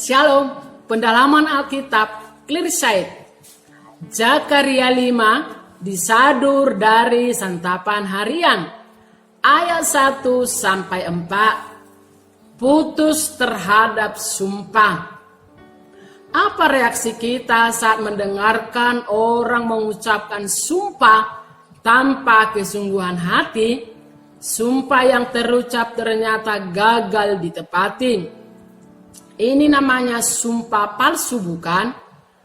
Shalom, pendalaman Alkitab Clear Sight. Zakaria 5 disadur dari santapan harian. Ayat 1 sampai 4. Putus terhadap sumpah. Apa reaksi kita saat mendengarkan orang mengucapkan sumpah tanpa kesungguhan hati? Sumpah yang terucap ternyata gagal ditepati. Ini namanya sumpah palsu, bukan?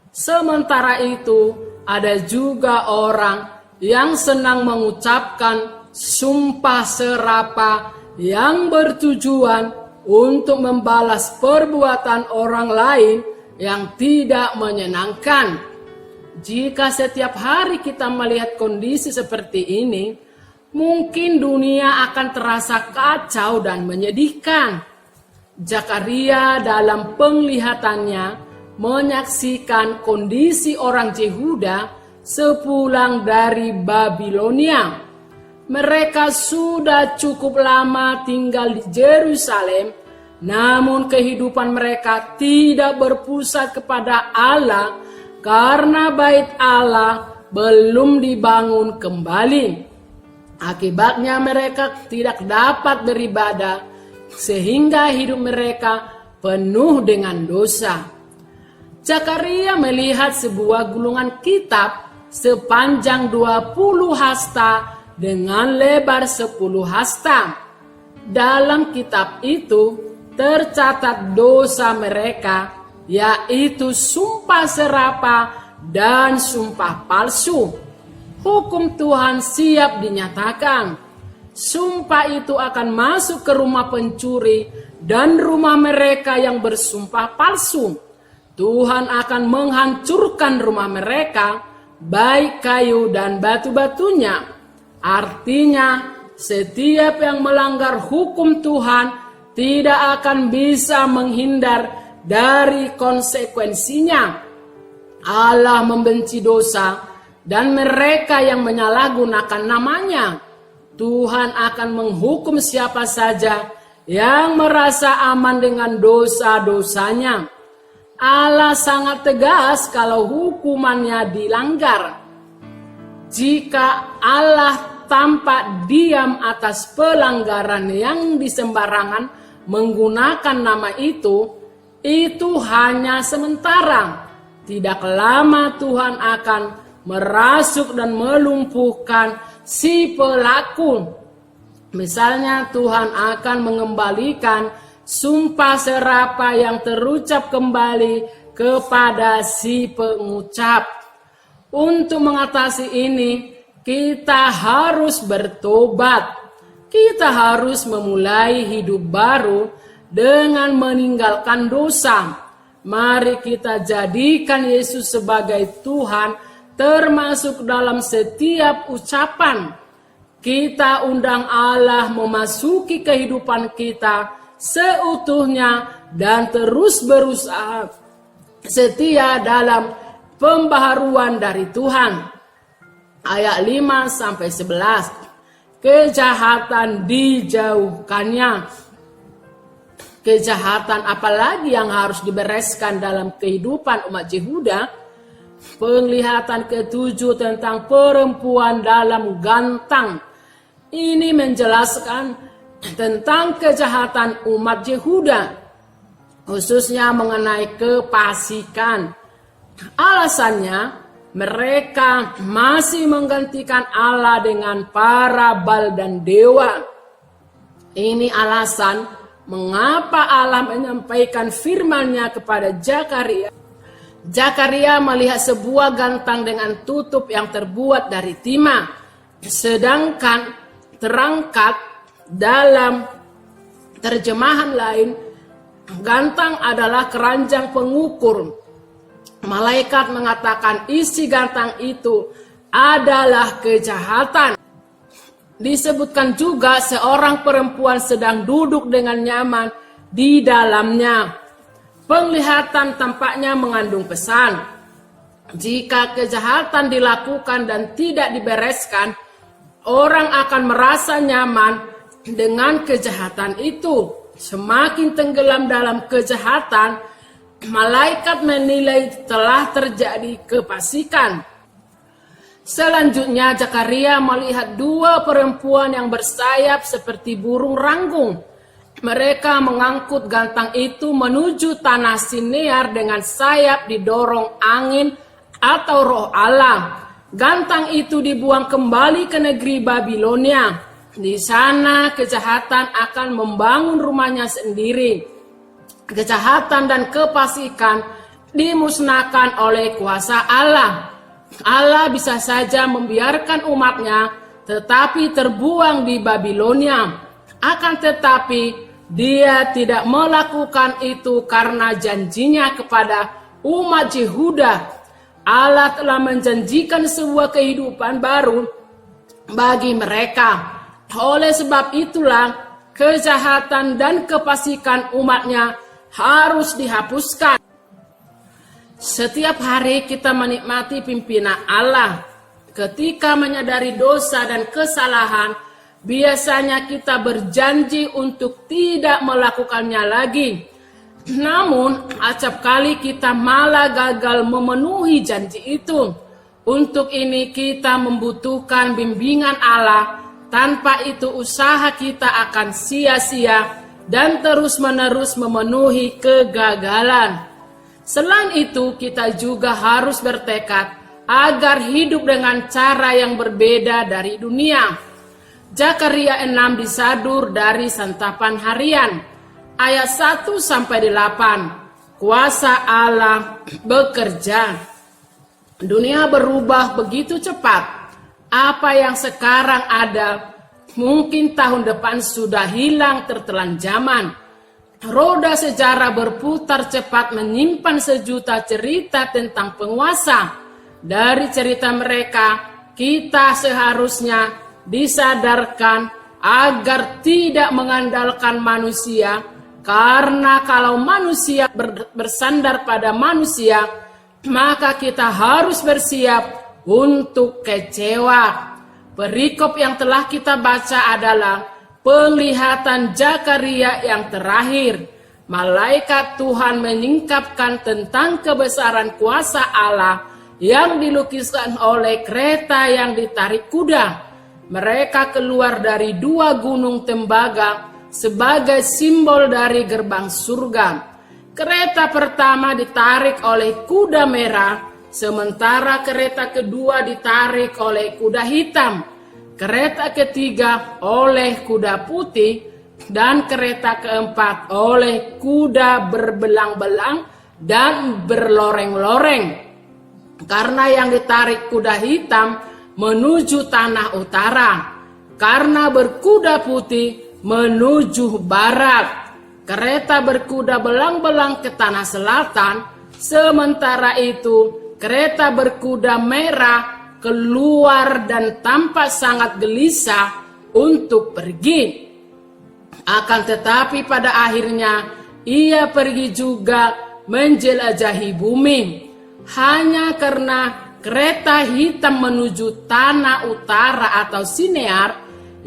Sementara itu, ada juga orang yang senang mengucapkan sumpah serapah yang bertujuan untuk membalas perbuatan orang lain yang tidak menyenangkan. Jika setiap hari kita melihat kondisi seperti ini, mungkin dunia akan terasa kacau dan menyedihkan. Zakaria dalam penglihatannya menyaksikan kondisi orang Yehuda sepulang dari Babilonia. Mereka sudah cukup lama tinggal di Yerusalem, namun kehidupan mereka tidak berpusat kepada Allah karena bait Allah belum dibangun kembali. Akibatnya mereka tidak dapat beribadah, sehingga hidup mereka penuh dengan dosa. Zakaria melihat sebuah gulungan kitab sepanjang 20 hasta dengan lebar 10 hasta. Dalam kitab itu tercatat dosa mereka, yaitu sumpah serapah dan sumpah palsu. Hukum Tuhan siap dinyatakan. Sumpah itu akan masuk ke rumah pencuri dan rumah mereka yang bersumpah palsu. Tuhan akan menghancurkan rumah mereka, baik kayu dan batu-batunya. Artinya, setiap yang melanggar hukum Tuhan tidak akan bisa menghindar dari konsekuensinya. Allah membenci dosa dan mereka yang menyalahgunakan namanya. Tuhan akan menghukum siapa saja yang merasa aman dengan dosa-dosanya. Allah sangat tegas kalau hukumannya dilanggar. Jika Allah tampak diam atas pelanggaran yang disembarangan menggunakan nama itu hanya sementara. Tidak lama Tuhan akan merasuk dan melumpuhkan si pelaku. Misalnya Tuhan akan mengembalikan sumpah serapah yang terucap kembali kepada si pengucap. Untuk mengatasi ini, kita harus bertobat. Kita harus memulai hidup baru dengan meninggalkan dosa. Mari kita jadikan Yesus sebagai Tuhan, termasuk dalam setiap ucapan. Kita undang Allah memasuki kehidupan kita seutuhnya dan terus berusaha setia dalam pembaharuan dari Tuhan. Ayat 5 sampai 11. Kejahatan dijauhkannya. Kejahatan apalagi yang harus dibereskan dalam kehidupan umat Yehuda? Penglihatan ke-7 tentang perempuan dalam gantang. Ini menjelaskan tentang kejahatan umat Yehuda, khususnya mengenai kefasikan. Alasannya, mereka masih menggantikan Allah dengan para bal dan dewa. Ini alasan mengapa Allah menyampaikan firman-Nya kepada Zakaria. Zakaria melihat sebuah gantang dengan tutup yang terbuat dari timah. Sedangkan terangkat dalam terjemahan lain, gantang adalah keranjang pengukur. Malaikat mengatakan isi gantang itu adalah kejahatan. Disebutkan juga seorang perempuan sedang duduk dengan nyaman di dalamnya. Penglihatan tampaknya mengandung pesan. Jika kejahatan dilakukan dan tidak dibereskan, orang akan merasa nyaman dengan kejahatan itu. Semakin tenggelam dalam kejahatan, malaikat menilai telah terjadi kefasikan. Selanjutnya Zakaria melihat dua perempuan yang bersayap seperti burung ranggung. Mereka mengangkut gantang itu menuju tanah Sinear dengan sayap didorong angin atau roh Allah. Gantang itu dibuang kembali ke negeri Babilonia. Di sana kejahatan akan membangun rumahnya sendiri. Kejahatan dan kefasikan dimusnahkan oleh kuasa Allah. Allah bisa saja membiarkan umatnya tetapi terbuang di Babilonia. Akan tetapi dia tidak melakukan itu karena janjinya kepada umat Yehuda. Allah telah menjanjikan sebuah kehidupan baru bagi mereka. Oleh sebab itulah kejahatan dan kefasikan umatnya harus dihapuskan. Setiap hari kita menikmati pimpinan Allah. Ketika menyadari dosa dan kesalahan, biasanya kita berjanji untuk tidak melakukannya lagi. Namun, acap kali kita malah gagal memenuhi janji itu. Untuk ini kita membutuhkan bimbingan Allah. Tanpa itu usaha kita akan sia-sia dan terus-menerus memenuhi kegagalan. Selain itu, kita juga harus bertekad agar hidup dengan cara yang berbeda dari dunia. Zakaria 6 disadur dari santapan harian. Ayat 1-8. Kuasa Allah bekerja. Dunia berubah begitu cepat. Apa yang sekarang ada, mungkin tahun depan sudah hilang tertelan zaman. Roda sejarah berputar cepat menyimpan sejuta cerita tentang penguasa. Dari cerita mereka, kita seharusnya disadarkan agar tidak mengandalkan manusia. Karena kalau manusia bersandar pada manusia, maka kita harus bersiap untuk kecewa. Perikop yang telah kita baca adalah penglihatan Zakaria yang terakhir. Malaikat Tuhan menyingkapkan tentang kebesaran kuasa Allah yang dilukiskan oleh kereta yang ditarik kuda. Mereka keluar dari dua gunung tembaga sebagai simbol dari gerbang surga. Kereta pertama ditarik oleh kuda merah, sementara kereta kedua ditarik oleh kuda hitam. Kereta ketiga oleh kuda putih, dan kereta keempat oleh kuda berbelang-belang dan berloreng-loreng. Karena yang ditarik kuda hitam menuju tanah utara, karena berkuda putih menuju barat. Kereta berkuda belang-belang ke tanah selatan, sementara itu kereta berkuda merah keluar dan tampak sangat gelisah untuk pergi. Akan tetapi pada akhirnya ia pergi juga menjelajahi bumi. Hanya karena kereta hitam menuju tanah utara atau Sinear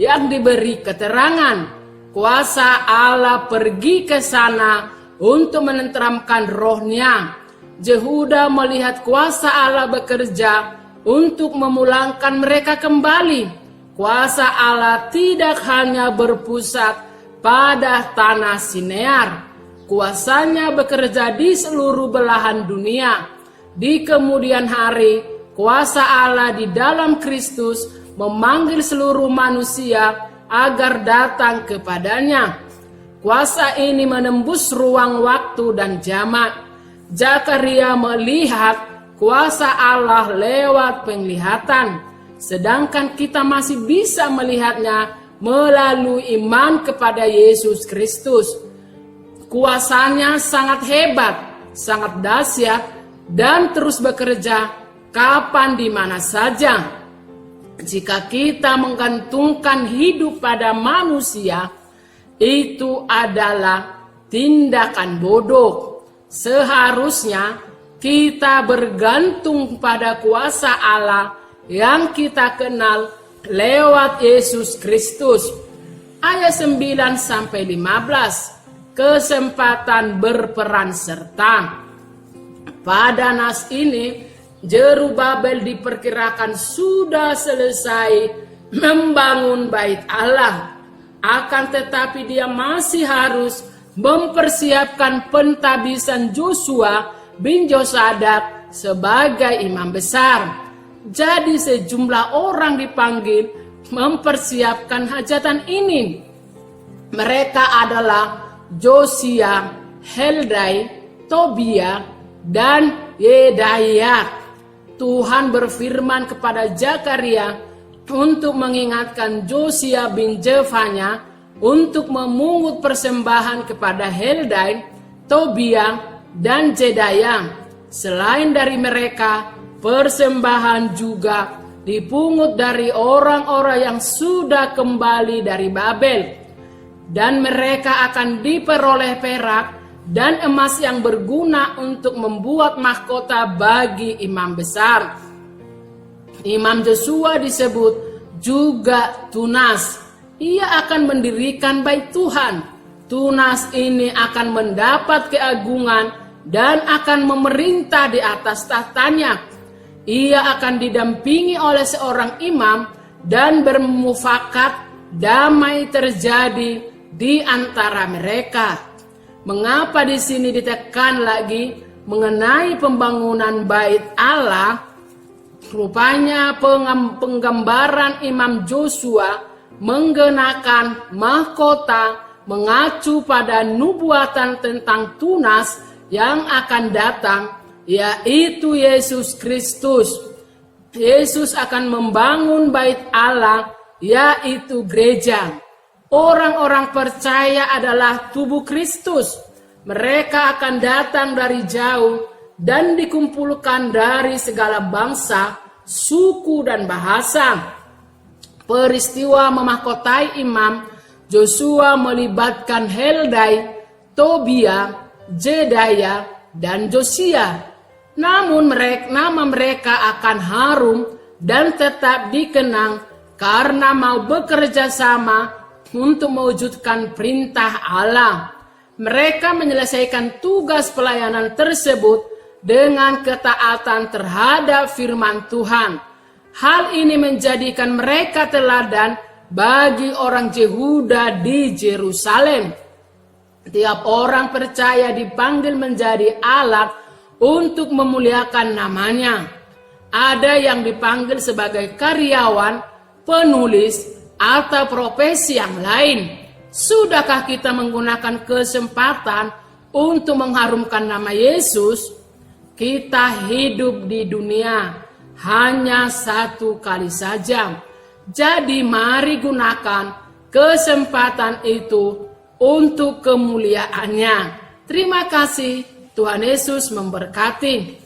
yang diberi keterangan. Kuasa Allah pergi ke sana untuk menenteramkan rohnya. Yehuda melihat kuasa Allah bekerja untuk memulangkan mereka kembali. Kuasa Allah tidak hanya berpusat pada tanah Sinear. Kuasanya bekerja di seluruh belahan dunia. Di kemudian hari, kuasa Allah di dalam Kristus memanggil seluruh manusia agar datang kepadanya. Kuasa ini menembus ruang waktu dan jamak. Zakaria melihat kuasa Allah lewat penglihatan, sedangkan kita masih bisa melihatnya melalui iman kepada Yesus Kristus. Kuasanya sangat hebat, sangat dahsyat, dan terus bekerja kapan di mana saja. Jika kita menggantungkan hidup pada manusia, itu adalah tindakan bodoh. Seharusnya kita bergantung pada kuasa Allah yang kita kenal lewat Yesus Kristus. Ayat 9-15. kesempatan berperan serta. Pada nas ini, Jerubabel diperkirakan sudah selesai membangun bait Allah. Akan tetapi dia masih harus mempersiapkan pentabisan Joshua bin Josadak sebagai imam besar. Jadi sejumlah orang dipanggil mempersiapkan hajatan ini. Mereka adalah Josia, Heldai, Tobia, dan Yedaya. Tuhan berfirman kepada Zakaria untuk mengingatkan Josia bin Jefanya untuk memungut persembahan kepada Heldai, Tobia, dan Jedaya. Selain dari mereka, persembahan juga dipungut dari orang-orang yang sudah kembali dari Babel. Dan mereka akan diperoleh perak dan emas yang berguna untuk membuat mahkota bagi imam besar. Imam Joshua disebut juga Tunas. Ia akan mendirikan bait Tuhan. Tunas ini akan mendapat keagungan dan akan memerintah di atas tahtanya. Ia akan didampingi oleh seorang imam dan bermufakat damai terjadi di antara mereka. Mengapa di sini ditekan lagi mengenai pembangunan bait Allah? Rupanya penggambaran Imam Joshua menggenakan mahkota mengacu pada nubuatan tentang Tunas yang akan datang, yaitu Yesus Kristus. Yesus akan membangun bait Allah, yaitu gereja. Orang-orang percaya adalah tubuh Kristus. Mereka akan datang dari jauh dan dikumpulkan dari segala bangsa, suku, dan bahasa. Peristiwa memahkotai imam Joshua melibatkan Heldai, Tobia, Jedaya, dan Josia. Namun nama mereka akan harum dan tetap dikenang karena mau bekerja sama untuk mewujudkan perintah Allah. Mereka menyelesaikan tugas pelayanan tersebut dengan ketaatan terhadap firman Tuhan. Hal ini menjadikan mereka teladan bagi orang Yehuda di Yerusalem. Tiap orang percaya dipanggil menjadi alat untuk memuliakan namanya. Ada yang dipanggil sebagai karyawan, penulis, atau profesi yang lain. Sudahkah kita menggunakan kesempatan untuk mengharumkan nama Yesus? Kita hidup di dunia hanya satu kali saja. Jadi mari gunakan kesempatan itu untuk kemuliaannya. Terima kasih. Tuhan Yesus memberkati.